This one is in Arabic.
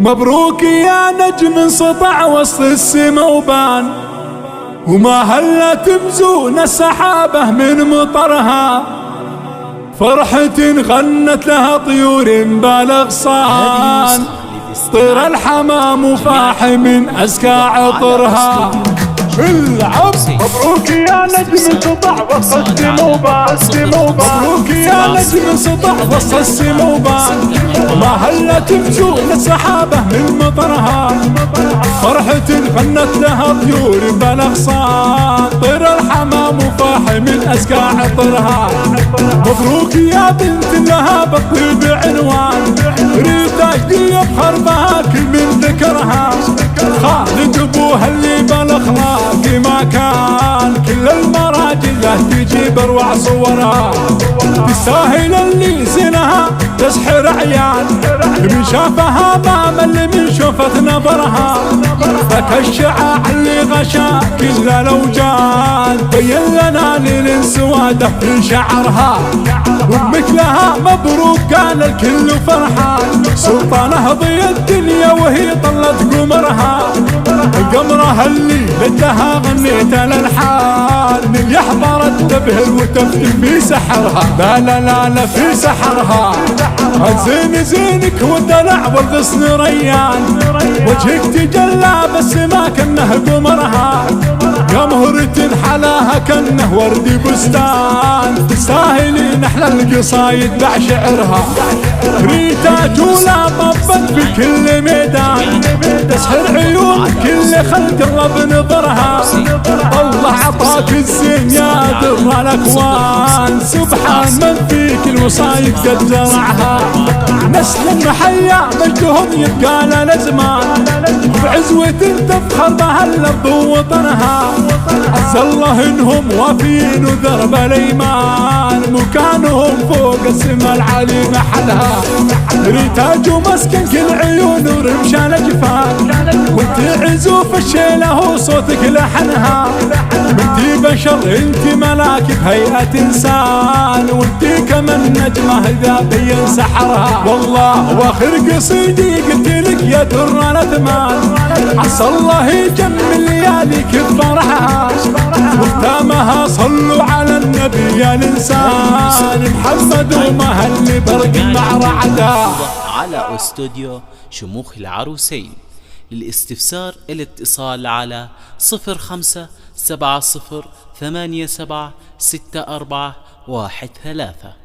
مبروك يا نجم سطع وسط السما وبان، وما هلا تمزون السحابة من مطرها، فرحة غنت لها طيور بالأغصان، طير الحمام وفاح من أزكى عطرها. العب مبروك يا نجم سطع وسط السما وبان، مبروك يا نجم سطع وسط السما وبان، وما هلا تمزون السحابة من مطرها، فرحة غنت لها طيور بالأغصان، طير الحمام وفاح من أزكى عطرها. مبروك يا بنت لها بالطيب عنوان، ريتا جدي يفخر بها كل من ذكرها، خالد ابوها اللي بالاخلاق ما كان، كل المراجل له تجيب اروع صورها، تستاهل اللي زينها تسحر عيان، من شافها ما مل من شوفة نظرها، ذاك الشعاع اللي غشا كل الاوجان، بين لنا للسواده في شعرها، ومثلها مبروك كان الكل فرحان، سلطانه ضي الدنيا وهي طلت قمرها، قمرها اللي لها غنيت الالحان، يحضر تبهر وتفتن في سحرها، لا لا لا لا في سحرها، زين زينك والدلع والغصن ريان، وجهك تجلى بس ما كنه قمرها، يا مهرة حلاها كنه ورد بستان، تستاهلي نحل القصايد بعشعرها، ريتا جولا طبت في كل ميدان، تسحر عيون كل خلق الرب نظرها، الله عطاك الزين يا در الاكوان، سبحان من فيك الوصايد قد زرعها، نسل محيا مجدهم يبقى لنا زمان، بعزوة تفخر بها الارض ووطنها، عز الله انهم وافين ودرب الايمان، مكانهم فوق السما العالي محلها، ريتاج ومسكن كل عيون ورمشان اجفان، وانت عزوف الشيله وصوتك لحنها، وانت بشر انت ملاك بهيئة انسان، وانت كمن نجمه اذا بين سحرها، والله واخر قصيدي قلت لك يا در الاثمان، عسى الله يجمل لياليك بفرحها، وختامها صلوا على النبي يا الانسان، محمد ومهل برق مع رعده. على استوديو شموخ العروسين. للاستفسار الاتصال على 0570876413.